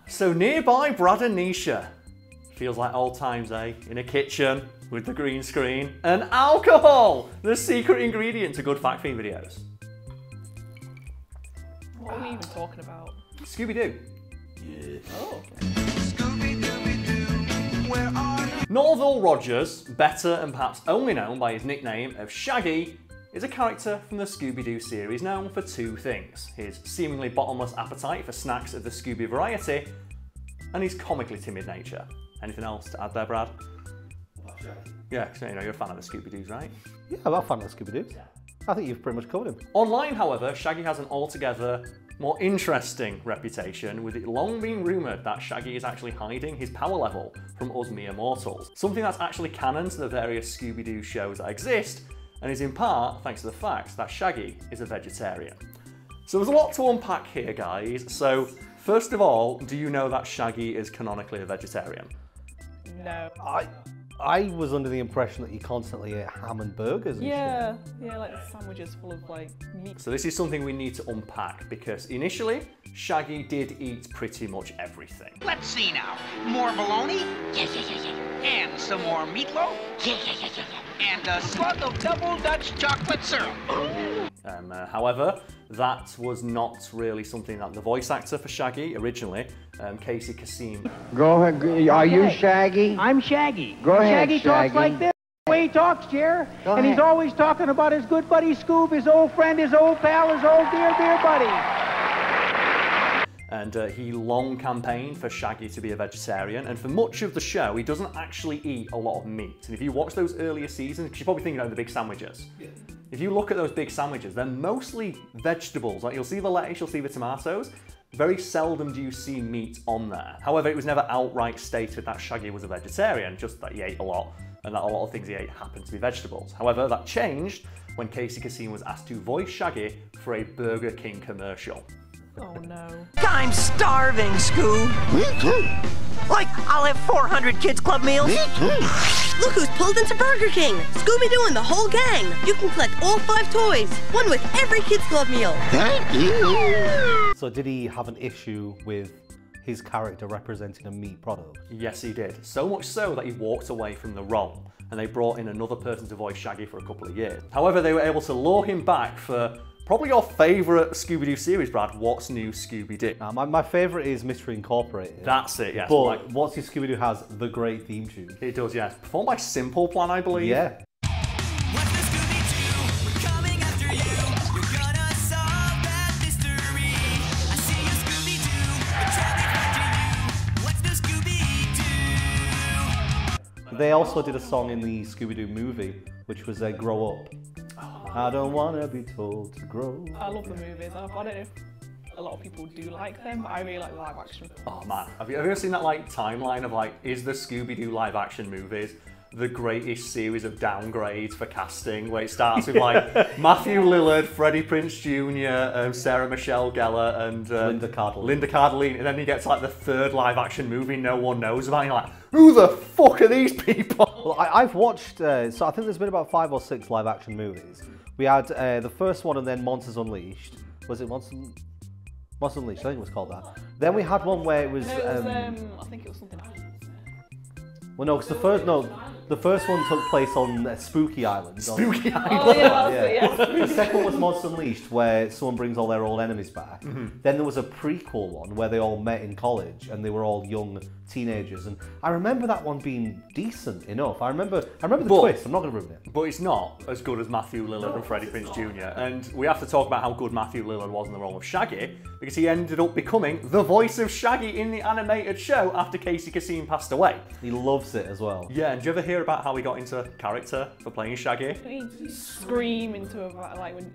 So nearby Brad and Nisha. Feels like old times, eh? In a kitchen with the green screen and alcohol, the secret ingredient to good fact fiend videos. What are we even talking about? Scooby-Doo. Yeah. Oh. Norval Rogers, better and perhaps only known by his nickname of Shaggy, is a character from the Scooby-Doo series known for two things: his seemingly bottomless appetite for snacks of the Scooby variety, and his comically timid nature. Anything else to add there, Brad? Yeah, because you know, you're a fan of the Scooby-Doos, right? Yeah, I'm a fan of Scooby-Doo. I think you've pretty much covered him. Online, however, Shaggy has an altogether more interesting reputation, with it long been rumoured that Shaggy is actually hiding his power level from us mere mortals. Something that's actually canon to the various Scooby-Doo shows that exist, and is in part thanks to the fact that Shaggy is a vegetarian. So there's a lot to unpack here, guys. So first of all, do you know that Shaggy is canonically a vegetarian? No. I was under the impression that you constantly ate ham and burgers and Yeah, like sandwiches full of like meat. So this is something we need to unpack, because initially, Shaggy did eat pretty much everything. Let's see now. More bologna? Yeah. And some more meatloaf? Yeah. And a slug of double Dutch chocolate syrup. However, that was not really something that the voice actor for Shaggy originally, Casey Kasem. Go ahead. Are you Shaggy? I'm Shaggy. Go ahead, Shaggy talks like this. The way he talks, Jer. And he's always talking about his good buddy Scoob, his old friend, his old pal, his old dear buddy. And he long campaigned for Shaggy to be a vegetarian, and for much of the show, he doesn't actually eat a lot of meat. And if you watch those earlier seasons, because you're probably thinking of the big sandwiches. Yeah. If you look at those big sandwiches, they're mostly vegetables. Like, you'll see the lettuce, you'll see the tomatoes. Very seldom do you see meat on there. However, it was never outright stated that Shaggy was a vegetarian, just that he ate a lot, and that a lot of things he ate happened to be vegetables. However, that changed when Casey Kasem was asked to voice Shaggy for a Burger King commercial. Oh no. I'm starving, Scoob. Me too. Like, I'll have 400 Kids Club meals. Me too. Look who's pulled into Burger King. Scooby-Doo and the whole gang. You can collect all 5 toys, one with every Kids Club meal. Thank you. So did he have an issue with his character representing a meat product? Yes, he did. So much so that he walked away from the role, and they brought in another person to voice Shaggy for a couple of years. However, they were able to lure him back for probably your favourite Scooby-Doo series, Brad. What's New Scooby-Doo? My favourite is Mystery Incorporated. That's it, yes. But like, What's New Scooby-Doo has the great theme tune. It does, yes. Performed by Simple Plan, I believe. Yeah. They also did a song in the Scooby-Doo movie, which was Grow Up. I don't want to be told to grow. I love the movies. I don't know if a lot of people do like them, but I really like the live action. Oh man, have you ever seen that like timeline of like, is the Scooby-Doo live action movies the greatest series of downgrades for casting, where it starts with like Matthew Lillard, Freddie Prinze Jr., Sarah Michelle Gellar, and Linda Cardellini, and then you get to like the third live action movie no one knows about, and you're like, who the fuck are these people? Well, I've watched, so I think there's been about 5 or 6 live action movies. We had the first one and then Monsters Unleashed. Was it Monsters Unleashed? I think it was called that. Then we had one where it was... I think it was something else. Well, no, because the first one took place on Spooky Island. Spooky Island? Oh, yeah. The second one was Monsters Unleashed, where someone brings all their old enemies back. Then there was a prequel one where they all met in college and they were all young teenagers. And I remember that one being decent enough. I remember the twist. I'm not going to ruin it. But it's not as good as Matthew Lillard and Freddie Prinze Jr. And we have to talk about how good Matthew Lillard was in the role of Shaggy, because he ended up becoming the voice of Shaggy in the animated show after Casey Kasem passed away. He loves it as well. Yeah, and do you ever hear about how he got into character for playing Shaggy? He'd scream into a like when.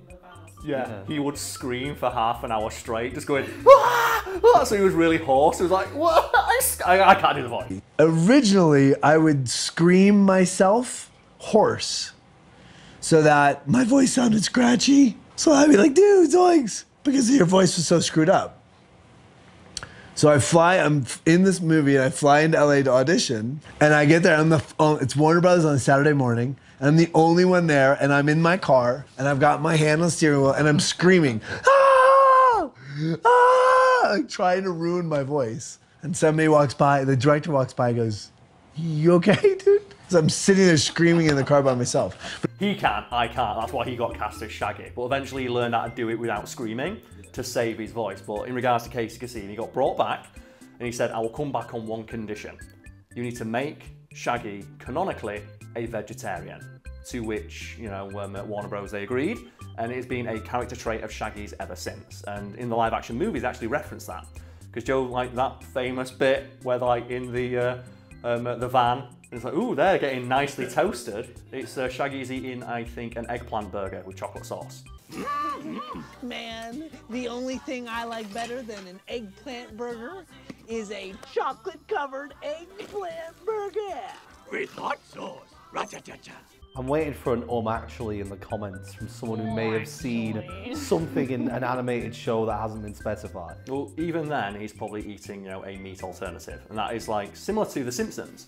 Yeah, he would scream for half an hour straight, just going, "Ah! Ah!" So he was really hoarse. He was like, "What? I can't do the voice." Originally, I would scream myself hoarse so that my voice sounded scratchy. So I'd be like, dude, zoinks, because your voice was so screwed up. So I'm in this movie and I fly into LA to audition, and I get there, it's Warner Brothers on a Saturday morning, and I'm the only one there, and I'm in my car, and I've got my hand on the steering wheel, and I'm screaming, ah! Ah! Like trying to ruin my voice. and somebody walks by, the director walks by and goes, "You okay, dude?" So I'm sitting there screaming in the car by myself. He can, I can't. That's why he got cast as Shaggy. But eventually he learned how to do it without screaming to save his voice. But in regards to Casey Kasem, he got brought back and he said, "I will come back on one condition. You need to make Shaggy canonically a vegetarian." To which, you know, Warner Bros. They agreed, and it has been a character trait of Shaggy's ever since. And in the live-action movies, they actually reference that. Because Joe, like that famous bit where they're like in the van, and it's like, ooh, they're getting nicely toasted. It's Shaggy's eating, I think, an eggplant burger with chocolate sauce. Man, the only thing I like better than an eggplant burger is a chocolate-covered eggplant burger. With hot sauce. Ra-cha-cha-cha. I'm waiting for an actually in the comments from someone who may have seen something in an animated show that hasn't been specified. Well, even then, he's probably eating, you know, a meat alternative, and that is like similar to The Simpsons.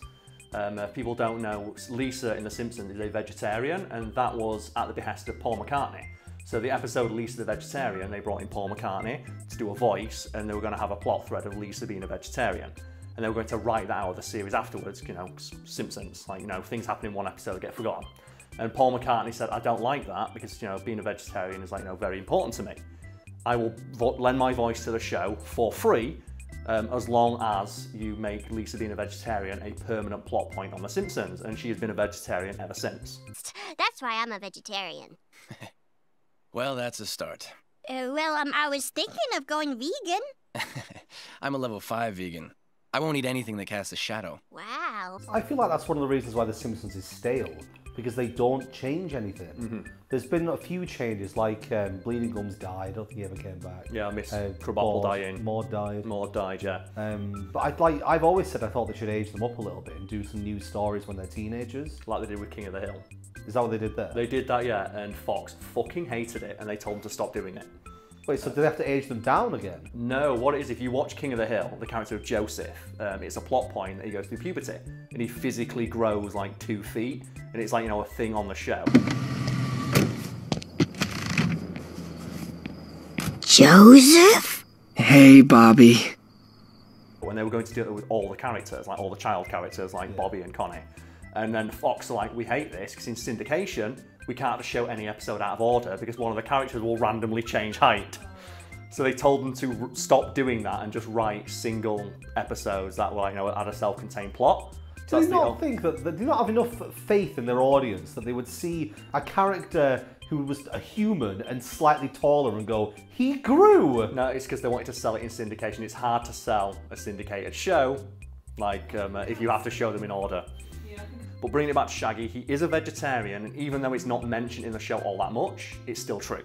People don't know, Lisa in The Simpsons is a vegetarian, and that was at the behest of Paul McCartney. So the episode Lisa the Vegetarian, they brought in Paul McCartney to do a voice, and they were going to have a plot thread of Lisa being a vegetarian. And they were going to write that out of the series afterwards, you know, Simpsons, like, you know, things happen in one episode get forgotten. And Paul McCartney said, "I don't like that because, you know, being a vegetarian is, like, you know, very important to me. I will lend my voice to the show for free as long as you make Lisa being a vegetarian a permanent plot point on The Simpsons." And she has been a vegetarian ever since. That's why I'm a vegetarian. Well, that's a start. I was thinking of going vegan. I'm a level 5 vegan. I won't eat anything that casts a shadow. Wow. I feel like that's one of the reasons why The Simpsons is stale, because they don't change anything. There's been a few changes, like Bleeding Gums died. I don't think he ever came back. Yeah, I miss Krabappel dying. Maud died. Maud died, yeah. But I've always said I thought they should age them up a little bit and do some new stories when they're teenagers. Like they did with King of the Hill. Is that what they did there? They did that, yeah, and Fox fucking hated it, and they told them to stop doing it. Wait, so do they have to age them down again? No, what it is, if you watch King of the Hill, the character of Joseph, it's a plot point that he goes through puberty, and he physically grows like 2 feet, and it's like, you know, a thing on the show. Joseph? Hey, Bobby. When they were going to do it with all the characters, like all the child characters, like Bobby and Connie. And then Fox are like, "We hate this, because in syndication, we can't show any episode out of order because one of the characters will randomly change height." So they told them to stop doing that and just write single episodes that were, you know, had a self-contained plot. Do you not think that they do not have enough faith in their audience that they would see a character who was a human and slightly taller and go, "He grew"? No, it's because they wanted to sell it in syndication. It's hard to sell a syndicated show, like if you have to show them in order. But bringing it back to Shaggy, he is a vegetarian, and even though it's not mentioned in the show all that much, it's still true.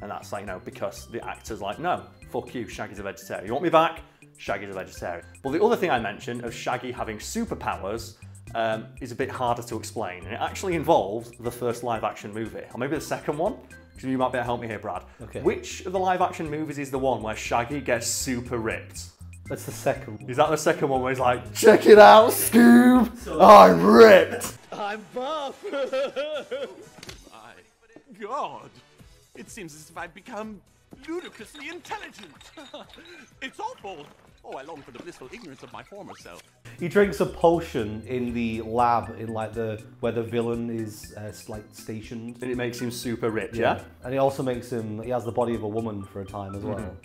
And that's, like, you know, because the actor's like, "No, fuck you, Shaggy's a vegetarian. You want me back? Shaggy's a vegetarian." But the other thing I mentioned of Shaggy having superpowers is a bit harder to explain, and it actually involves the first live-action movie, or maybe the second one, because you might be able to help me here, Brad. Okay. Which of the live-action movies is the one where Shaggy gets super ripped? That's the second one. Is that the second one where he's like, "Check it out, Scoob! I'm ripped!" I'm buff. My God. It seems as if I've become ludicrously intelligent. It's awful. Oh, I long for the blissful ignorance of my former self. He drinks a potion in the lab in like where the villain is like stationed. And it makes him super rich, yeah? And it also makes him, he has the body of a woman for a time as well.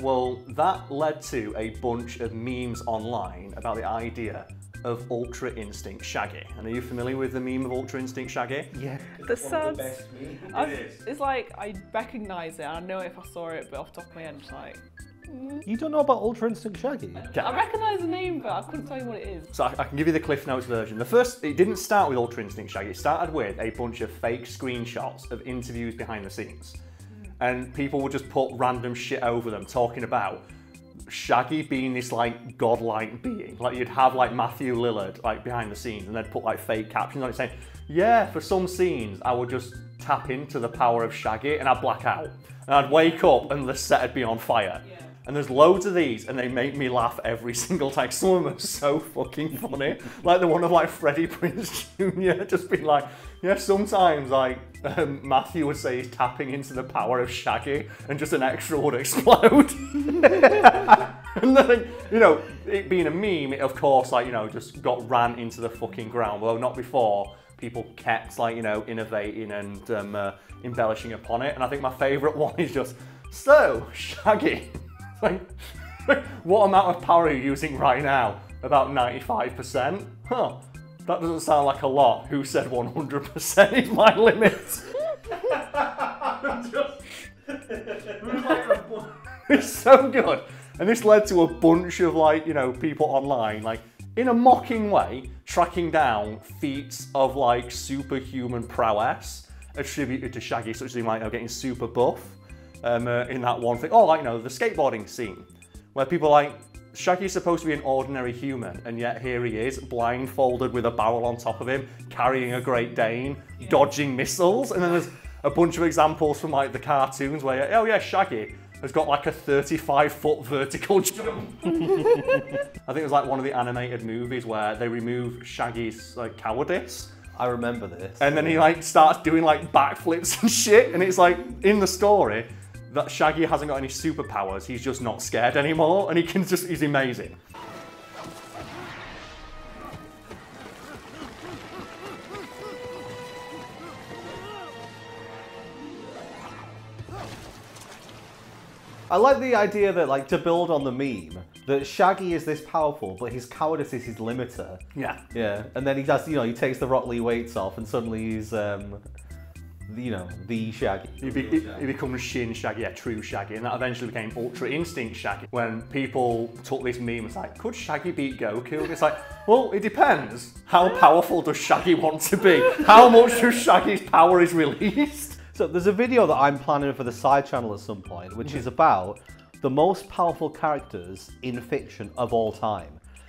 Well, that led to a bunch of memes online about the idea of Ultra Instinct Shaggy. And are you familiar with the meme of Ultra Instinct Shaggy? Yeah. The sounds. It's like I recognise it. And I know if I saw it, but off the top of my head, it's like. You don't know about Ultra Instinct Shaggy? I recognise the name, but I couldn't tell you what it is. So I can give you the Cliff Notes version. It didn't start with Ultra Instinct Shaggy. It started with a bunch of fake screenshots of interviews behind the scenes. And people would just put random shit over them, talking about Shaggy being this like godlike being. Like you'd have like Matthew Lillard like behind the scenes, and they'd put like fake captions on it saying, "Yeah, for some scenes I would just tap into the power of Shaggy and I'd black out. And I'd wake up and the set would be on fire." Yeah. And there's loads of these, and they make me laugh every single time. Some of them are so fucking funny. Like the one of like Freddie Prinze Jr. just being like, "Yeah, sometimes like Matthew would say he's tapping into the power of Shaggy, and just an extra would explode." And then, you know, it being a meme, it of course, like, you know, just got ran into the fucking ground. Well, not before. People kept, like, you know, innovating and embellishing upon it. And I think my favourite one is just, so, Shaggy, like, what amount of power are you using right now? About 95%? Huh, that doesn't sound like a lot. Who said 100% is my limit? It's so good. And this led to a bunch of, like, you know, people online, like, in a mocking way, tracking down feats of, like, superhuman prowess attributed to Shaggy, such as him, like, you know, getting super buff in that one thing. Or, like, you know, the skateboarding scene, where people are like, Shaggy's supposed to be an ordinary human, and yet here he is, blindfolded with a barrel on top of him, carrying a Great Dane, dodging missiles. And then there's a bunch of examples from, like, the cartoons where, oh yeah, Shaggy has got like a 35-foot vertical jump. I think it was like one of the animated movies where they remove Shaggy's, like, cowardice. I remember this. And then he, like, starts doing, like, backflips and shit, and it's like, in the story, that Shaggy hasn't got any superpowers, he's just not scared anymore, and he's amazing. I like the idea that, like, to build on the meme, that Shaggy is this powerful, but his cowardice is his limiter. Yeah. Yeah, and then he does, you know, he takes the Rock Lee weights off, and suddenly he's, you know, the Shaggy. He becomes Shin Shaggy, yeah, true Shaggy, and that eventually became Ultra Instinct Shaggy. When people took this meme, it's like, could Shaggy beat Goku? And it's like, well, it depends. How powerful does Shaggy want to be? How much of Shaggy's power is released? So there's a video that I'm planning for the side channel at some point, which is about the most powerful characters in fiction of all time.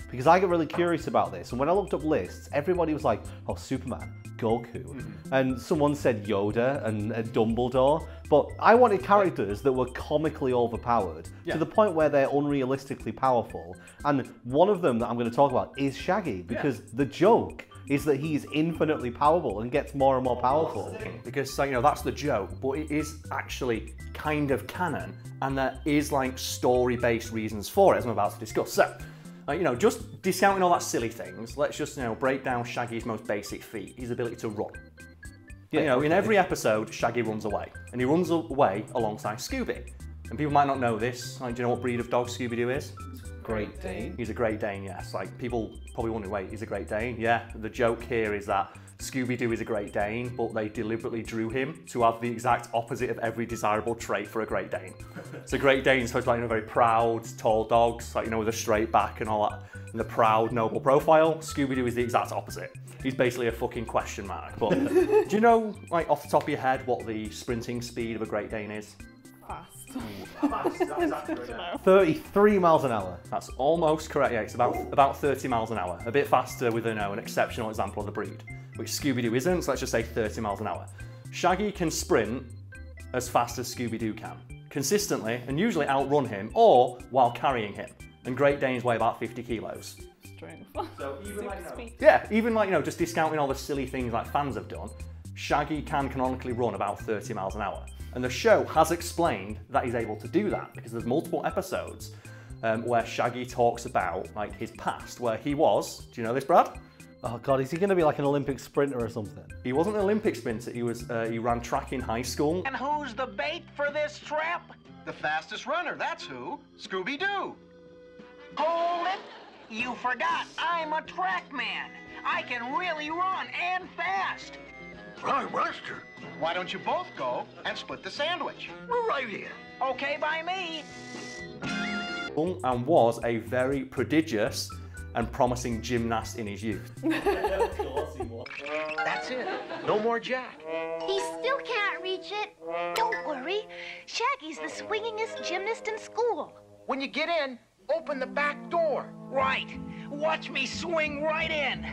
Because I get really curious about this, and when I looked up lists, everybody was like, oh, Superman, Goku, and someone said Yoda and Dumbledore, but I wanted characters that were comically overpowered to the point where they're unrealistically powerful, and one of them that I'm going to talk about is Shaggy, because the joke is that he's infinitely powerful and gets more and more powerful. Because, you know, that's the joke, but it is actually kind of canon, and there is, like, story-based reasons for it, as I'm about to discuss. So, you know, just discounting all that silly things, let's just, you know, break down Shaggy's most basic feat, his ability to run. Yeah, you know, in every episode, Shaggy runs away, and he runs away alongside Scooby. And people might not know this, like, do you know what breed of dog Scooby-Doo is? Great Dane. He's a Great Dane, yes. Like, people probably wondering, wait, he's a Great Dane? Yeah, the joke here is that Scooby-Doo is a Great Dane, but they deliberately drew him to have the exact opposite of every desirable trait for a Great Dane. So Great Dane's supposed to be, like, you know, very proud, tall dogs, like, you know, with a straight back and all that, and the proud, noble profile. Scooby-Doo is the exact opposite. He's basically a fucking question mark. But do you know, like, off the top of your head, what the sprinting speed of a Great Dane is? Fast. 33 miles an hour. That's almost correct, yeah. It's about 30 miles an hour. A bit faster with, you know, an exceptional example of the breed, which Scooby-Doo isn't, so let's just say 30 miles an hour. Shaggy can sprint as fast as Scooby-Doo can, consistently, and usually outrun him, or while carrying him. And Great Danes weigh about 50 kilos. Strength. So even like, you know, yeah, even like, you know, just discounting all the silly things like fans have done, Shaggy can canonically run about 30 miles an hour. And the show has explained that he's able to do that, because there's multiple episodes where Shaggy talks about, like, his past, where he was, do you know this, Brad? Oh God, is he going to be like an Olympic sprinter or something? He wasn't an Olympic sprinter, he ran track in high school. And who's the bait for this trap? The fastest runner, that's who. Scooby-Doo. Hold it! You forgot, I'm a track man. I can really run and fast. Right, Buster. Why don't you both go and split the sandwich? We're right here. Okay by me. And was a very prodigious and promising gymnast in his youth. That's it. No more Jack. He still can't reach it. Don't worry. Shaggy's the swingingest gymnast in school. When you get in, open the back door. Right. Watch me swing right in.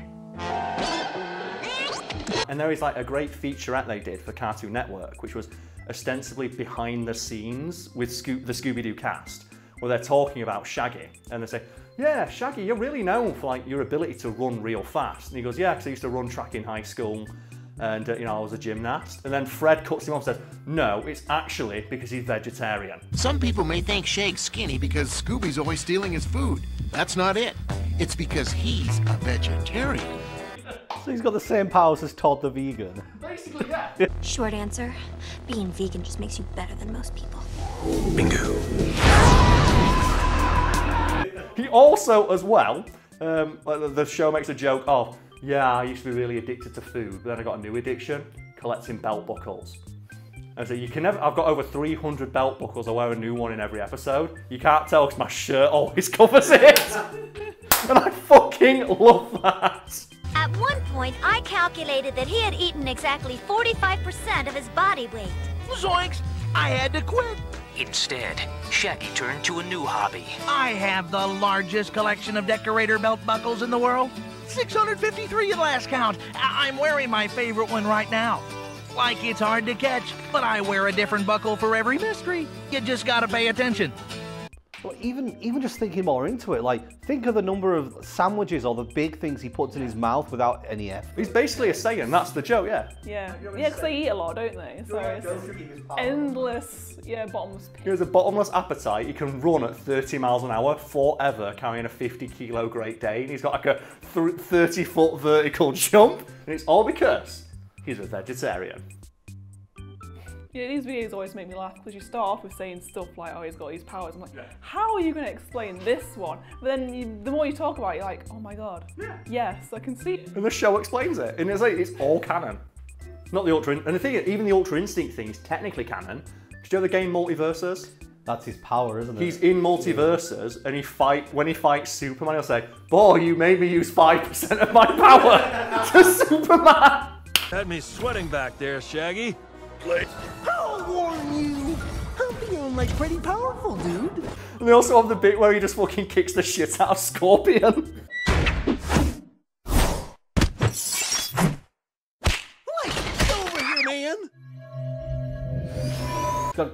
And there is, like, a great featurette they did for Cartoon Network, which was ostensibly behind the scenes with the Scooby-Doo cast, where they're talking about Shaggy, and they say, yeah, Shaggy, you're really known for, like, your ability to run real fast. And he goes, yeah, because I used to run track in high school, and you know, I was a gymnast. And then Fred cuts him off and says, no, it's actually because he's vegetarian. Some people may think Shag's skinny because Scooby's always stealing his food. That's not it. It's because he's a vegetarian. So he's got the same powers as Todd the vegan. Basically, yeah. Short answer, being vegan just makes you better than most people. Bingo. He also, as well, the show makes a joke of, yeah, I used to be really addicted to food, but then I got a new addiction, collecting belt buckles. And so you can never, I've got over 300 belt buckles, I wear a new one in every episode. You can't tell because my shirt always covers it. And I fucking love that. At one point, I calculated that he had eaten exactly 45% of his body weight. Zoinks! I had to quit. Instead, Shaggy turned to a new hobby. I have the largest collection of decorator belt buckles in the world. 653 at last count. I'm wearing my favorite one right now. Like it's hard to catch, but I wear a different buckle for every mystery. You just gotta pay attention. Well, even just thinking more into it, like, think of the number of sandwiches or the big things he puts in his mouth without any effort. He's basically a Saiyan, that's the joke, yeah. Yeah, because they eat a lot, don't they? So it's endless, bottomless pit. He has a bottomless appetite. He can run at 30 miles an hour forever, carrying a 50-kilo Great Dane. He's got like a 30-foot vertical jump, and it's all because he's a vegetarian. Yeah, these videos always make me laugh because you start off with saying stuff like, oh, he's got these powers. I'm like, how are you going to explain this one? But then the more you talk about it, you're like, oh my god, yes, I can see it. And the show explains it. And it's all canon. Not the Ultra... And the thing is, even the Ultra Instinct thing is technically canon. Did you know the game Multiverses? That's his power, isn't it? He's in Multiverses, and when he fights Superman, he'll say, boy, you made me use 5% of my power to Superman. Had me sweating back there, Shaggy. I'll warn you. I'm feeling like pretty powerful, dude. And they also have the bit where he just fucking kicks the shit out of Scorpion. Over here, man.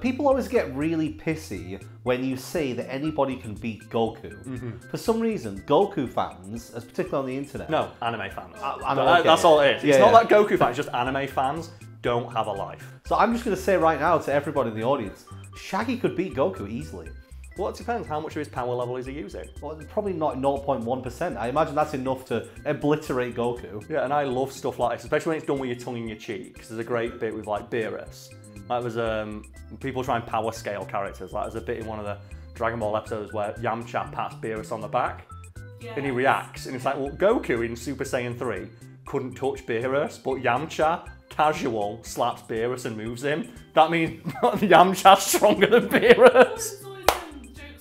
People always get really pissy when you say that anybody can beat Goku. For some reason, Goku fans, particularly on the internet... No, anime fans. Okay. That's all it is. It's not that Goku fans, it's just anime fans don't have a life. So I'm just going to say right now to everybody in the audience, Shaggy could beat Goku easily. Well, it depends. How much of his power level is he using? Well, probably not 0.1%. I imagine that's enough to obliterate Goku. Yeah, and I love stuff like this, especially when it's done with your tongue in your cheek. Because there's a great bit with like Beerus. That was people try and power scale characters. Like there's a bit in one of the Dragon Ball episodes where Yamcha pats Beerus on the back, and he reacts, and it's like, well, Goku in Super Saiyan 3 couldn't touch Beerus, but Yamcha casual slaps Beerus and moves him. That means Yamcha's stronger than Beerus.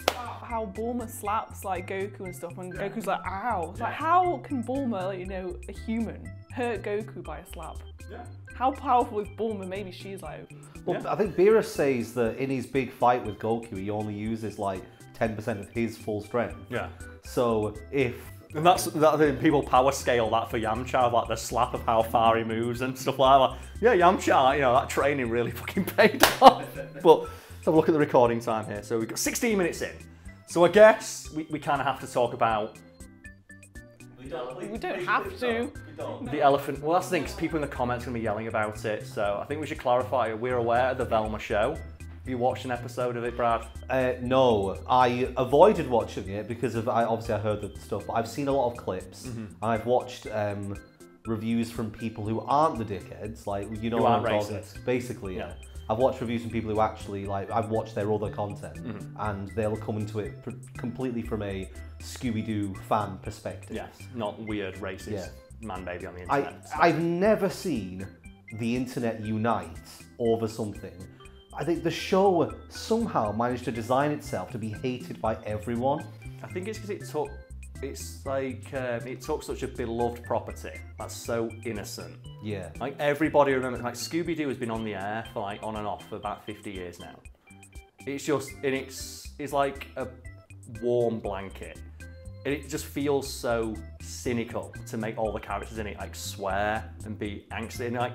How Bulma slaps like Goku and stuff, and Goku's like, ow. It's like, how can Bulma, like, you know, a human, hurt Goku by a slap? Yeah. How powerful is Bulma? Maybe she's like... Well, I think Beerus says that in his big fight with Goku, he only uses like 10% of his full strength. Yeah. So if... And that's people power scale that for Yamcha, like the slap of how far he moves and stuff like that. Yeah, Yamcha, you know, that training really fucking paid off. But let's have a look at the recording time here. So we've got 16 minutes in. So I guess we kind of have to talk about... We don't have to. The elephant. Well, that's the thing, because people in the comments are going to be yelling about it. So I think we should clarify, we're aware of the Velma show. Have you watched an episode of it, Brad? No, I avoided watching it because obviously I heard the stuff, but I've seen a lot of clips. I've watched reviews from people who aren't the dickheads, like, you know, who aren't racist. Basically, yeah. I've watched reviews from people who actually, like, I've watched their other content, and they'll come into it completely from a Scooby-Doo fan perspective. Yes, not weird racist man-baby on the internet. I've never seen the internet unite over something. I think the show somehow managed to design itself to be hated by everyone. I think it's because it took such a beloved property that's so innocent. Yeah. Like everybody remembers, like Scooby-Doo has been on the air for like on and off for about 50 years now. It's just, and it's like a warm blanket. And it just feels so cynical to make all the characters in it like swear and be angsty. And like,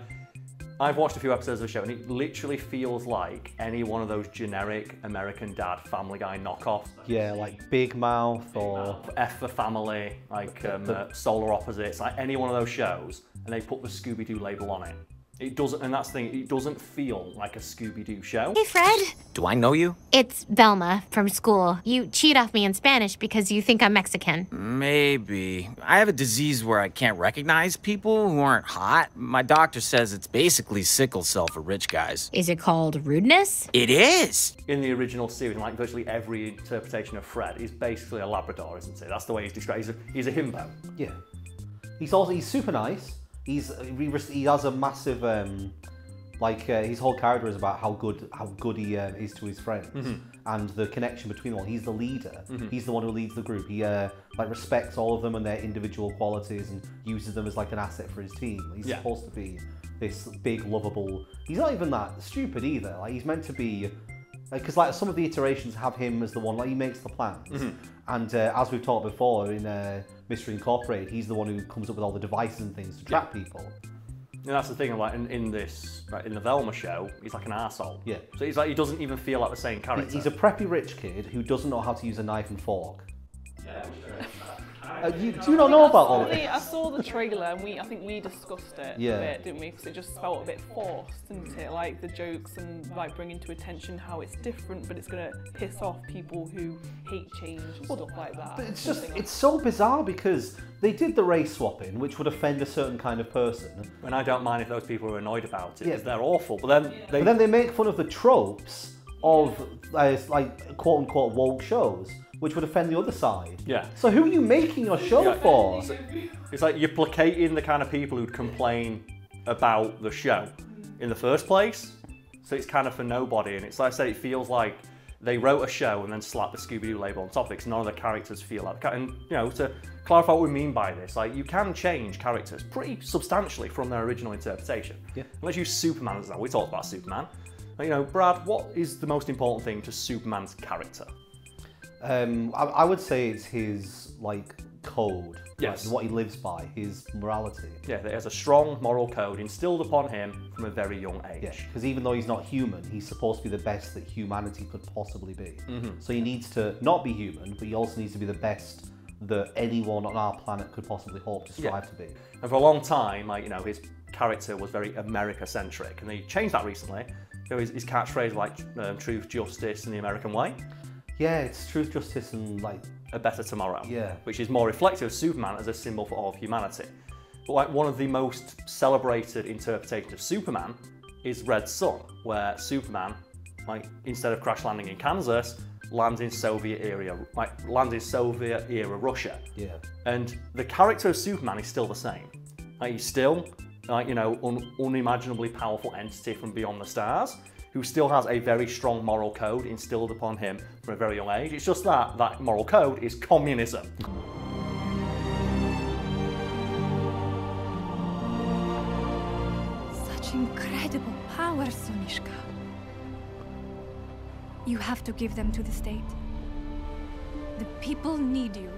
I've watched a few episodes of the show and it literally feels like any one of those generic American Dad Family Guy knockoffs. Yeah, like Big Mouth or... F for Family, like Solar Opposites, like any one of those shows and they put the Scooby-Doo label on it. It doesn't, and that's the thing, it doesn't feel like a Scooby-Doo show. Hey, Fred. Do I know you? It's Velma from school. You cheat off me in Spanish because you think I'm Mexican. Maybe. I have a disease where I can't recognize people who aren't hot. My doctor says it's basically sickle cell for rich guys. Is it called rudeness? It is! In the original series, like virtually every interpretation of Fred is basically a Labrador, isn't it? That's the way he's described. He's a himbo. Yeah. He's super nice. He has a massive his whole character is about how good he is to his friends and the connection between them all. He's the leader. He's the one who leads the group. He respects all of them and their individual qualities and uses them as like an asset for his team. He's supposed to be this big lovable. He's not even that stupid either. Like he's meant to be. Because like some of the iterations have him as the one, like he makes the plans, and as we've talked before in Mystery Incorporated, he's the one who comes up with all the devices and things to trap people. And that's the thing, like in this, like in the Velma show, he's like an arsehole. Yeah. So he's like, he doesn't even feel like the same character. He's a preppy rich kid who doesn't know how to use a knife and fork. Yeah. Do you not know about all this? I saw the trailer and I think we discussed it a bit, didn't we? Because it just felt a bit forced, didn't it? Like the jokes and like bringing to attention how it's different, but it's going to piss off people who hate change and stuff like that. But it's so bizarre because they did the race swapping, which would offend a certain kind of person. And I don't mind if those people are annoyed about it, because they're awful. But then they make fun of the tropes of like quote unquote woke shows, which would offend the other side. Yeah. So who are you making your show for? It's like you're placating the kind of people who'd complain about the show in the first place. So it's kind of for nobody. And it's like I say, it feels like they wrote a show and then slapped the Scooby-Doo label on top of it, because none of the characters feel like that. And, you know, to clarify what we mean by this, like, you can change characters pretty substantially from their original interpretation. Yeah. Let's use Superman as an example. We talked about Superman. You know, Brad, what is the most important thing to Superman's character? I would say it's his like code, yes, like, what he lives by, his morality. Yeah, that has a strong moral code instilled upon him from a very young age. Yeah, because even though he's not human, he's supposed to be the best that humanity could possibly be. So he needs to not be human, but he also needs to be the best that anyone on our planet could possibly hope to strive to be. And for a long time, like, you know, his character was very America-centric, and they changed that recently. You know, his catchphrase like truth, justice, and the American way. Yeah, it's truth, justice, and like a better tomorrow. Yeah. Which is more reflective of Superman as a symbol for all of humanity. But like one of the most celebrated interpretations of Superman is Red Son, where Superman, like instead of crash landing in Kansas, lands in Soviet era Russia. Yeah. And the character of Superman is still the same. Like he's still, like, you know, unimaginably powerful entity from beyond the stars, who still has a very strong moral code instilled upon him from a very young age. It's just that that moral code is communism. Such incredible power, Sonishka. You have to give them to the state. The people need you.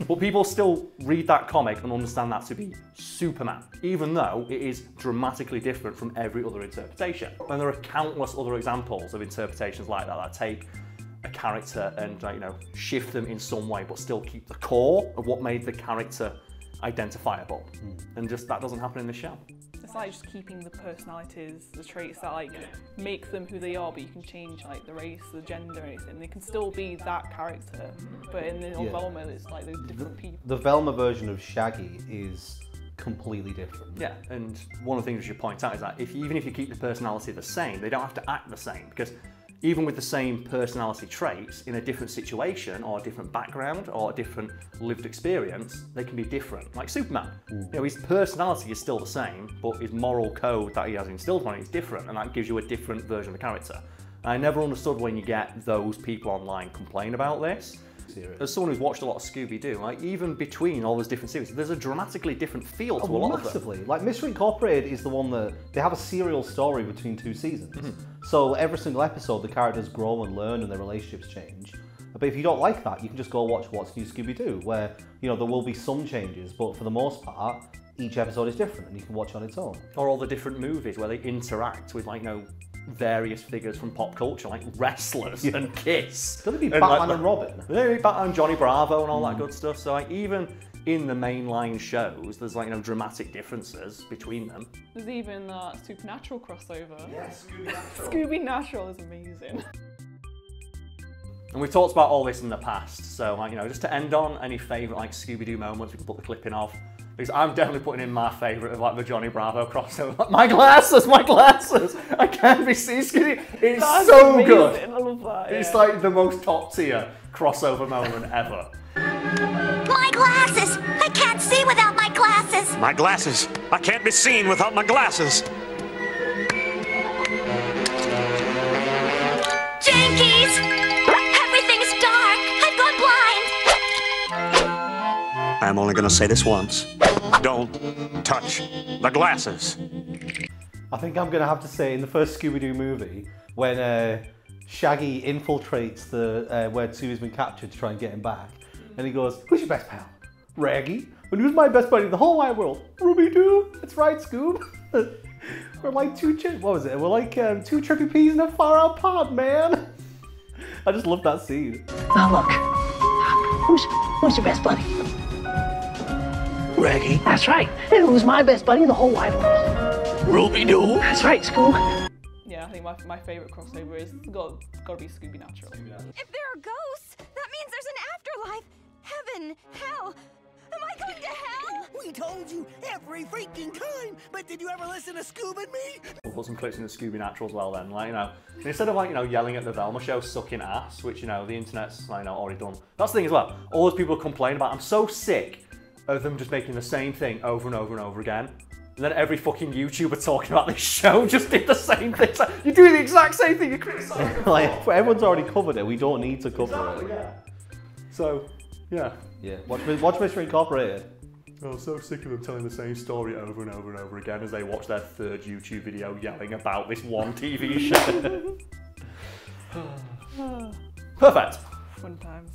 But people still read that comic and understand that to be Superman, even though it is dramatically different from every other interpretation. And there are countless other examples of interpretations like that take a character and, you know, shift them in some way, but still keep the core of what made the character identifiable. And just that doesn't happen in the show. It's like just keeping the personalities, the traits that like make them who they are, but you can change like the race, the gender, anything. They can still be that character, but in the Velma, it's like those different people. The Velma version of Shaggy is completely different. Yeah, and one of the things we should point out is that even if you keep the personality the same, they don't have to act the same, because even with the same personality traits, in a different situation or a different background or a different lived experience, they can be different. Like Superman, you know, his personality is still the same, but his moral code that he has instilled on it is different, and that gives you a different version of the character. And I never understood when you get those people online complain about this. As someone who's watched a lot of Scooby-Doo, like even between all those different series, there's a dramatically different feel to a lot of them. Massively. Like Mystery Incorporated is the one that they have a serial story between 2 seasons. So every single episode, the characters grow and learn, and their relationships change. But if you don't like that, you can just go watch What's New Scooby-Doo, where, you know, there will be some changes, but for the most part, each episode is different, and you can watch on its own. Or all the different movies where they interact with, like, you know, various figures from pop culture, like wrestlers and Kiss. It's going to be Batman and Robin. Maybe Batman, Johnny Bravo, and all that good stuff. So, like, even in the mainline shows, there's like, you know, dramatic differences between them. There's even that Supernatural crossover. Yes, Scooby-Natural. Scooby-Natural is amazing. And we've talked about all this in the past, so like, you know, just to end on any favourite like Scooby-Doo moments we can put the clip in of. Because I'm definitely putting in my favourite of like the Johnny Bravo crossover. Like, my glasses! I can't be seen, Scooby. It's That's so amazing. good. I love that. It's like the most top tier crossover moment ever. My glasses! I can't see without my glasses! My glasses! I can't be seen without my glasses! Jinkies! Everything's dark! I've gone blind! I'm only gonna say this once. Don't touch the glasses. I think I'm gonna have to say in the first Scooby-Doo movie, when Shaggy infiltrates the where Scooby's been captured to try and get him back, and he goes, "Who's your best pal? Raggy? And who's my best buddy in the whole wide world? Ruby-Doo? That's right, Scoob. We're like two We're like two trippy peas in a far-out pod, man." I just love that scene. Now look, who's your best buddy? Raggy. That's right. And who's my best buddy in the whole wide world? Ruby-Doo. That's right, Scoob. Yeah, I think my favourite crossover is got to be Scooby-Natural. If there are ghosts, that means there's an afterlife. Heaven, hell. Am I going to hell? We told you every freaking time, but did you ever listen to Scoob and me? We'll put some clips in the Scooby-Natural as well then, like, you know, instead of like, you know, yelling at the Velma show, sucking ass, which, you know, the internet's, like, you know, already done. That's the thing as well. All those people complain about, I'm so sick of them just making the same thing over and over and over again. And then every fucking YouTuber talking about this show just did the same thing. So you're doing the exact same thing, you're criticising. Like, everyone's already covered it, we don't need to cover it. Yeah. So, yeah. Yeah, watch Mission Incorporated. I'm so sick of them telling the same story over and over and over again as they watch their third YouTube video yelling about this one TV show. Perfect. Fun times.